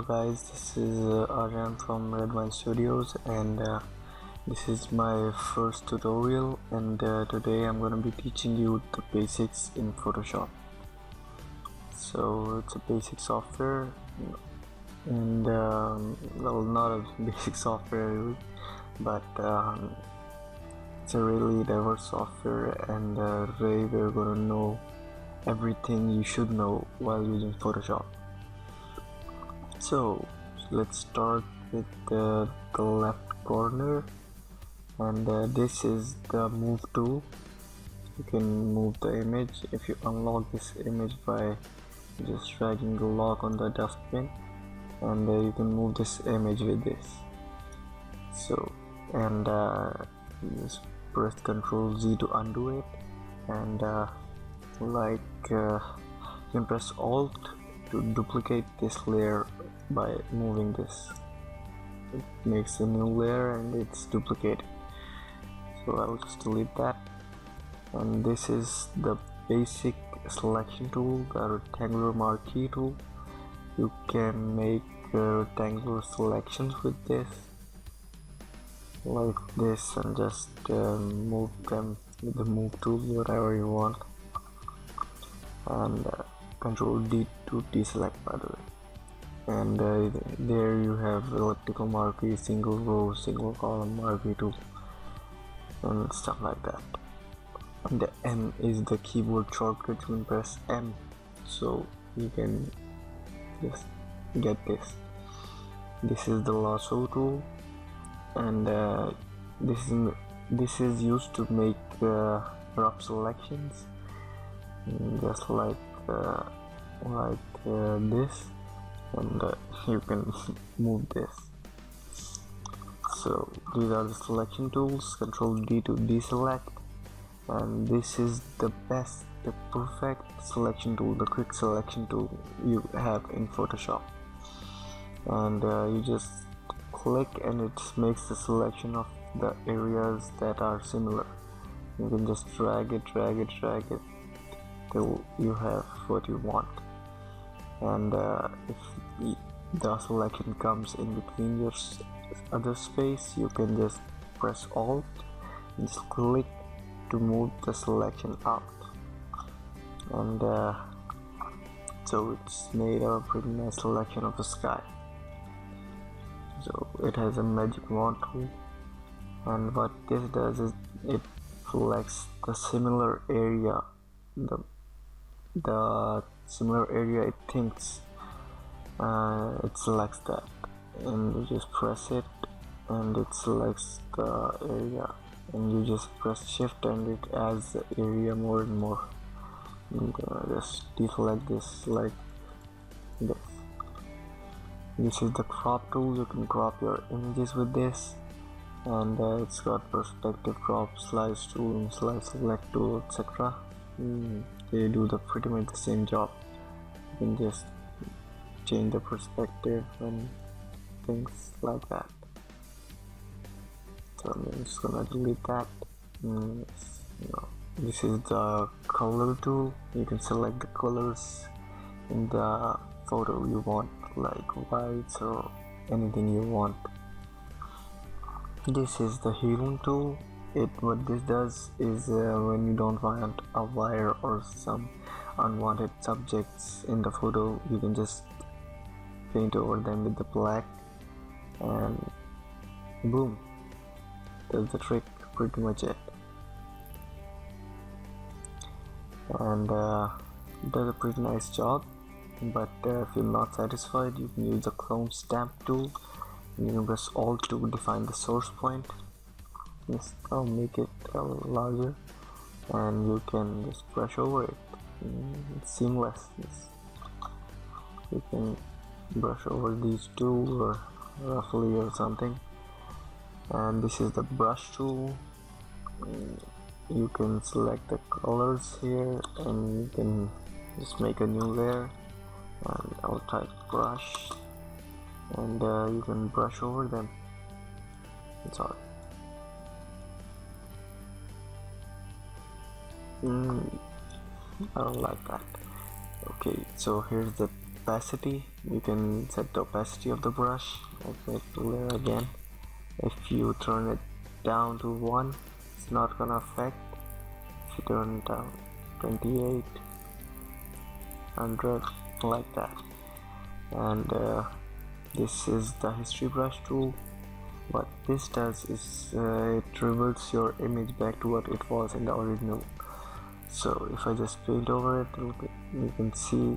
guys, this is Aryan from Redmine Studios, and this is my first tutorial, and today I'm going to be teaching you the basics in Photoshop. So it's a basic software, and well, not a basic software really, but it's a really diverse software, and today we're going to know everything you should know while using Photoshop. So let's start with the left corner, and this is the move tool. You can move the image if you unlock this image by just dragging the lock on the dustbin, and you can move this image with this. So and just press Ctrl Z to undo it, and you can press Alt to duplicate this layer by moving this. It makes a new layer and it's duplicated, so I'll just delete that. And this is the basic selection tool, the rectangular marquee tool. You can make rectangular selections with this, like this, and just move them with the move tool whatever you want, and Ctrl D to deselect, by the way. And there you have elliptical marquee, single row, single column marquee tool, and stuff like that. And the M is the keyboard shortcut. You can press M, so you can just get this. This is the lasso tool, and this is used to make rough selections, just like this, and you can move this. So these are the selection tools. Ctrl D to deselect, and this is the best, the perfect selection tool, the quick selection tool you have in Photoshop. And you just click and it makes the selection of the areas that are similar. You can just drag it till you have what you want. And if the selection comes in between your other space, you can just press Alt and just click to move the selection out, and so it's made a pretty nice selection of the sky. So it has a magic wand tool, and what this does is it selects the similar area, the similar area it thinks, it selects that, and you just press it and it selects the area, and you just press shift and it adds the area more and more. And just deselect this like this. This is the crop tool. You can crop your images with this, and it's got perspective crop, slice tool, and slice select tool, etc. They do pretty much the same job. You can just change the perspective and things like that. So I'm just gonna delete that. This is the color tool. You can select the colors in the photo you want, like whites or anything you want. This is the healing tool. What this does is when you don't want a wire or some unwanted subjects in the photo, you can just paint over them with the black, and boom, that's the trick, pretty much it. And it does a pretty nice job. But if you're not satisfied, you can use the clone stamp tool. You can press Alt to define the source point. Just I'll make it larger, and you can just brush over it. It's seamless. You can brush over these two or roughly or something. And this is the brush tool. You can select the colors here, and you can just make a new layer, and I'll type brush, and you can brush over them. It's all. I don't like that. Okay, so here's the opacity. You can set the opacity of the brush like that layer again. If you turn it down to 1, it's not gonna affect. If you turn it down 28, 100, like that. And this is the history brush tool. What this does is it reverts your image back to what it was in the original. So if I just paint over it, you can see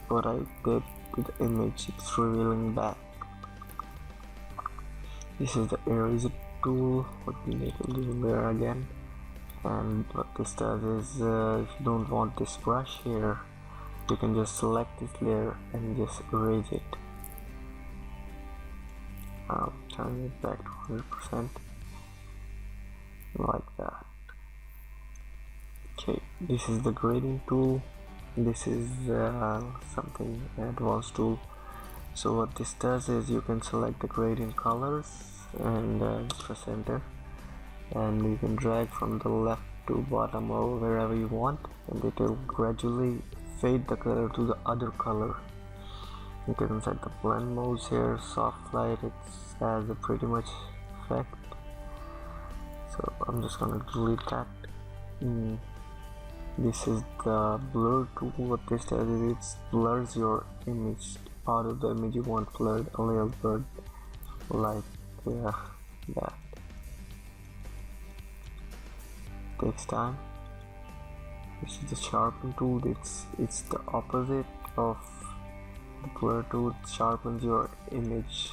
what I did with the image. It's revealing back. This is the eraser tool. Let me make a little layer again. And what this does is if you don't want this brush here, you can just select this layer and just erase it. I'll turn it back to 100% like that. Okay, this is the grading tool. This is something advanced tool. So what this does is you can select the gradient colors and just press enter, and you can drag from the left to bottom or wherever you want, and it will gradually fade the color to the other color. You can set the blend modes here. Soft light, it has a pretty much effect, so I'm just gonna delete that. This is the blur tool. What this does is it blurs your image, part of the image you want blurred, a little blurred, like that. Takes time. This is the sharpen tool. It's the opposite of the blur tool. It sharpens your image.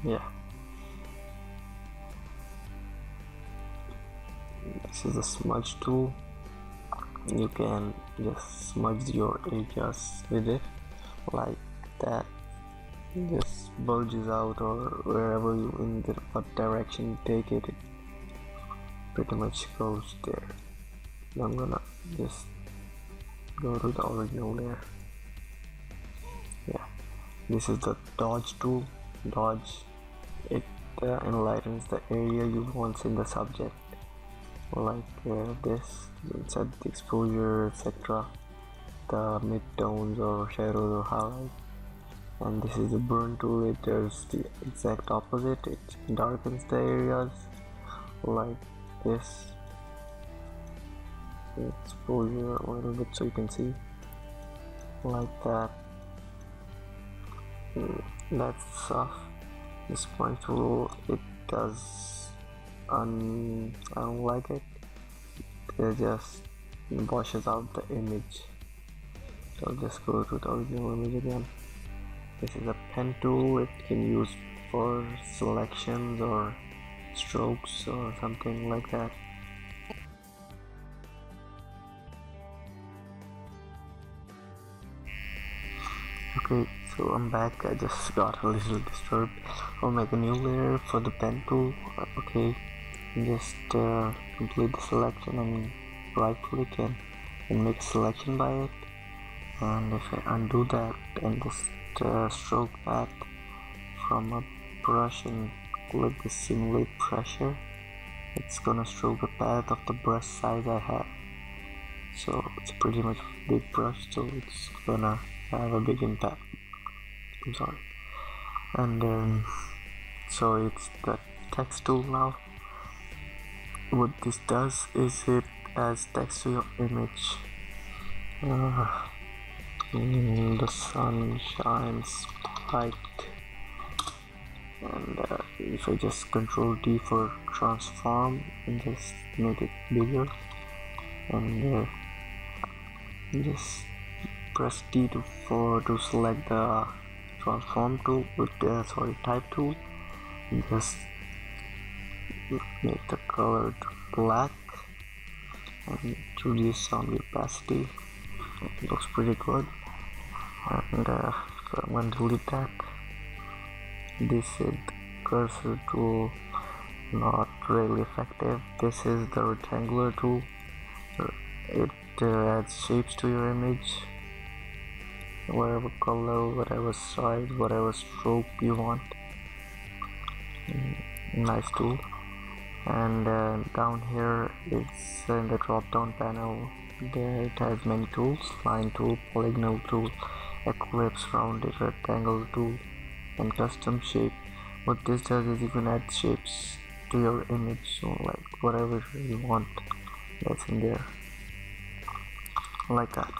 Yeah. This is the smudge tool. You can just smudge your areas with it like that. It just bulges out, or wherever you in the what direction you take it, it pretty much goes there. Now I'm gonna just go to the original layer. Yeah, this is the dodge tool. Dodge, it enlightens the area you want in the subject, like this. You can set the exposure, etc., the mid-tones or shadows or highlights. And this is the burn tool. It does the exact opposite. It darkens the areas like this. Exposure a little bit so you can see, like that. That's soft. This point tool, it does I don't like it. It just washes out the image. So I'll just go to the original image again. This is a pen tool. It can use for selections or strokes or something like that. Okay, so I'm back. I just got a little disturbed. I'll make a new layer for the pen tool. Okay, just complete the selection and right click and make a selection by it. And if I undo that and just stroke that from a brush and click the simulate pressure, it's gonna stroke the path of the brush size I have. So it's pretty much big brush, so it's gonna have a big impact. I'm sorry. And so it's the text tool now. What this does is it adds text to your image. The sun shines bright, and if I just Control D for transform and just make it bigger, and just press T to select the transform tool with type tool, and just make the color to black and reduce some opacity. It looks pretty good. And so I'm going to delete that. This is the cursor tool, not really effective. This is the rectangular tool. It adds shapes to your image, whatever color, whatever size, whatever stroke you want. Nice tool. And down here it's in the drop down panel. There it has many tools: line tool, polygonal tool, ellipse, rounded rectangle tool, and custom shape. What this does is you can add shapes to your image, so like whatever you want, that's in there, like that.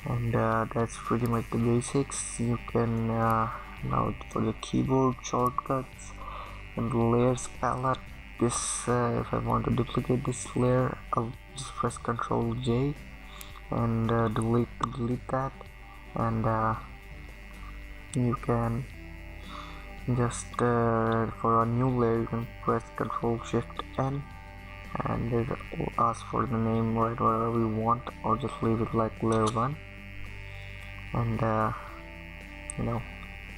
And that's pretty much the basics. You can now for the keyboard shortcuts and the layers palette, this if I want to duplicate this layer, I'll just press Ctrl J and delete that. And you can just for a new layer you can press Ctrl Shift N, and it will ask for the name, right, whatever we want, or just leave it like layer 1, and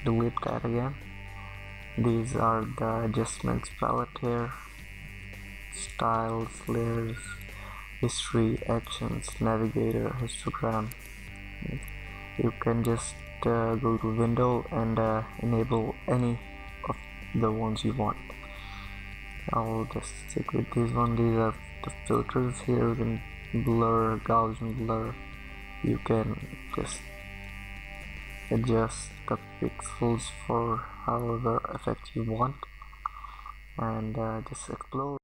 delete that again. These are the adjustments palette here: styles, layers, history, actions, navigator, histogram. You can just go to window and enable any of the ones you want. I'll just stick with this one. These are the filters here. You can blur, Gaussian blur. You can just adjust the pixels for however effect you want, and just explore.